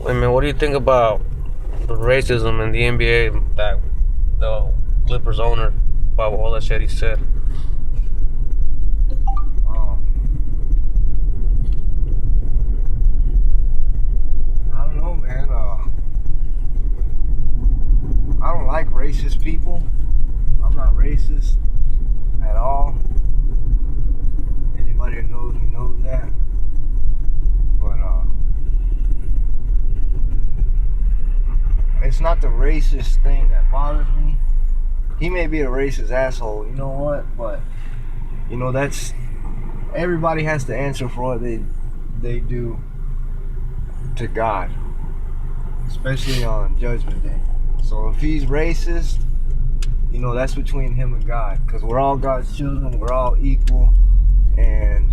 I mean, what do you think about the racism in the NBA that the Clippers owner, about all that shit he said? Um, I don't know, man. I don't like racist people. I'm not racist at all. Anybody who knows me knows that. But it's not the racist thing that bothers me. He may be a racist asshole, you know what? But that's everybody has to answer for what they do to God, especially on Judgment Day. So if he's racist, that's between him and God, because we're all God's children. We're all equal, and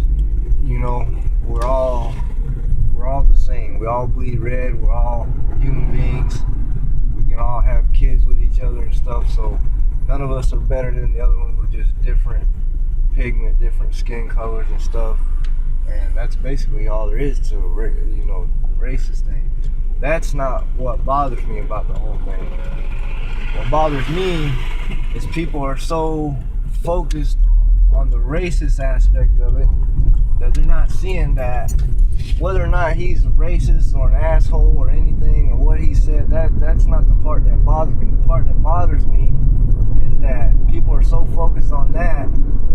we're all the same. We all bleed red. We're all human beings. We can all have kids with each other and stuff. So none of us are better than the other ones. We're just different pigment, different skin colors and stuff. And that's basically all there is to the racist thing. That's not what bothers me about the whole thing. What bothers me is people are so focused on the racist aspect of it that they're not seeing that whether or not he's a racist or an asshole or anything or what he said, that's not the part that bothers me. The part that bothers me is that people are so focused on that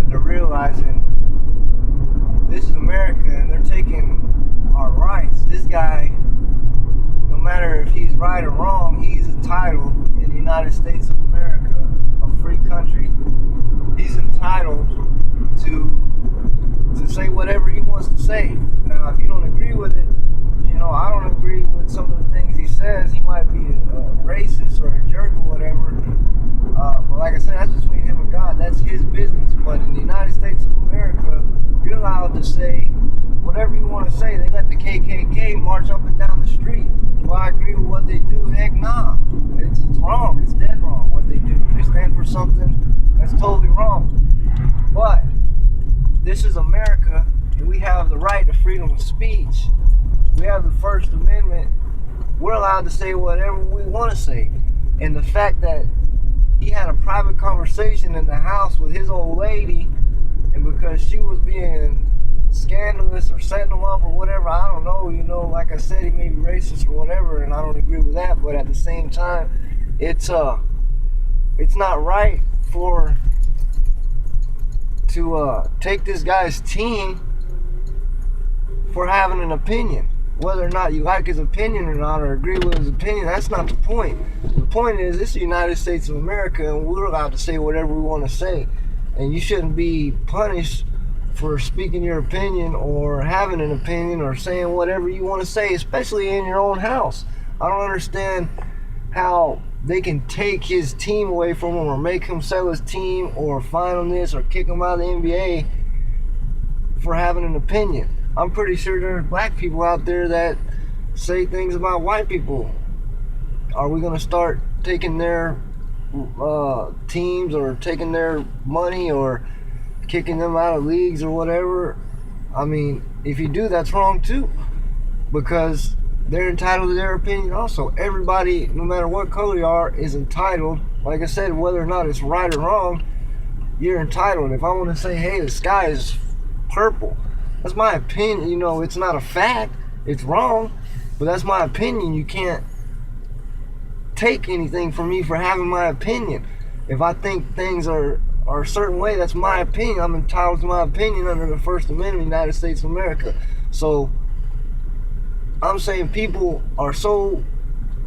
they're realizing this is America and they're taking our rights. This guy, no matter if he's right or wrong, he's entitled in the United States of America, a free country. He's entitled to say whatever he wants to say. Now, if you don't agree with it, I don't agree with some of the things he says. He might be a racist or a jerk or whatever. But like I said, that's between him and God. That's his business. But in the United States of America, you're allowed to say whatever you want to say. They let the KKK march up and down the street. Do I agree with what they do? Heck nah. It's wrong. It's dead wrong what they do. They stand for something that's totally wrong. But this is America, and we have the right to freedom of speech. We have the First Amendment. We're allowed to say whatever we want to say. And the fact that he had a private conversation in the house with his old lady, and because she was being scandalous or setting him up or whatever, I don't know, like I said, he may be racist or whatever, and I don't agree with that, but at the same time, it's not right to take this guy's team for having an opinion. Whether or not you like his opinion or not, or agree with his opinion, that's not the point. The point is, this is the United States of America, and we're allowed to say whatever we want to say. And you shouldn't be punished for speaking your opinion or having an opinion or saying whatever you want to say, especially in your own house. I don't understand how they can take his team away from him or make him sell his team or fine him this or kick him out of the NBA for having an opinion. I'm pretty sure there's black people out there that say things about white people. Are we going to start taking their teams or taking their money or kicking them out of leagues or whatever? I mean, if you do, that's wrong too, because they're entitled to their opinion also. Everybody, no matter what color you are, is entitled. Like I said, whether or not it's right or wrong, you're entitled. If I want to say, hey, the sky is purple, that's my opinion. It's not a fact. It's wrong, but that's my opinion. You can't take anything from me for having my opinion. If I think things are a certain way, that's my opinion. I'm entitled to my opinion under the First Amendment of the United States of America. So I'm saying people are so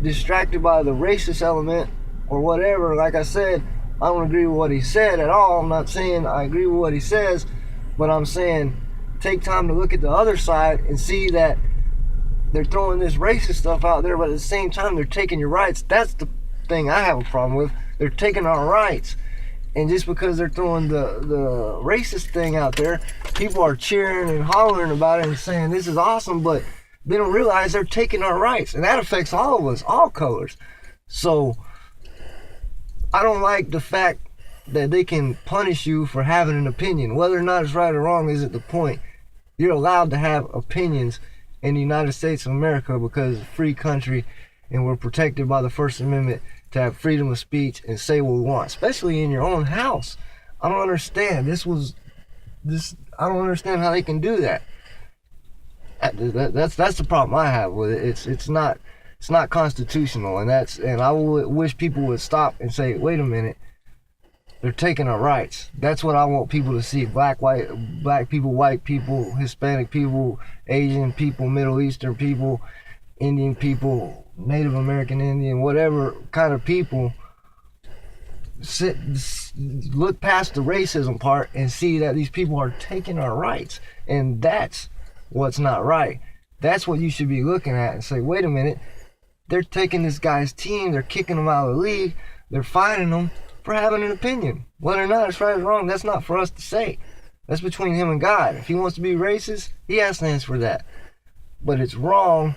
distracted by the racist element or whatever. Like I said, I don't agree with what he said at all. I'm not saying I agree with what he says, but I'm saying take time to look at the other side and see that they're throwing this racist stuff out there, but at the same time they're taking your rights. That's the thing I have a problem with. They're taking our rights. And just because they're throwing the racist thing out there, people are cheering and hollering about it and saying this is awesome, but they don't realize they're taking our rights. And that affects all of us, all colors. So I don't like the fact that they can punish you for having an opinion. Whether or not it's right or wrong isn't the point. You're allowed to have opinions, in the United States of America because it's a free country and we're protected by the First Amendment to have freedom of speech and say what we want, especially in your own house. I don't understand. I don't understand how they can do that. That's the problem I have with it. It's not constitutional, and I wish people would stop and say, wait a minute, they're taking our rights. That's what I want people to see. Black people, white people, Hispanic people, Asian people, Middle Eastern people, Indian people, Native American Indian, whatever kind of people, look past the racism part and see that these people are taking our rights, and that's what's not right. That's what you should be looking at and say, wait a minute, they're taking this guy's team, they're kicking him out of the league, they're fining him for having an opinion. Whether or not it's right or wrong, that's not for us to say. That's between him and God. If he wants to be racist, he has to answer for that. But it's wrong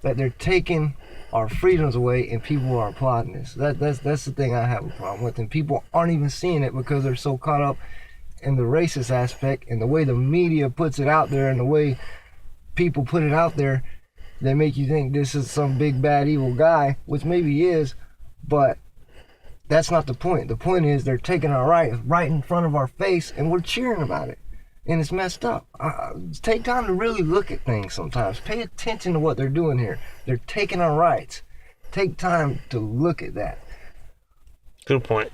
that they're taking our freedoms away and people are applauding this. That's the thing I have a problem with. And people aren't even seeing it because they're so caught up in the racist aspect and the way the media puts it out there and the way people put it out there. They make you think this is some big bad evil guy, which maybe he is, but that's not the point. The point is they're taking our rights right in front of our face and we're cheering about it. And it's messed up. Take time to really look at things sometimes. Pay attention to what they're doing here. They're taking our rights. Take time to look at that. Good point.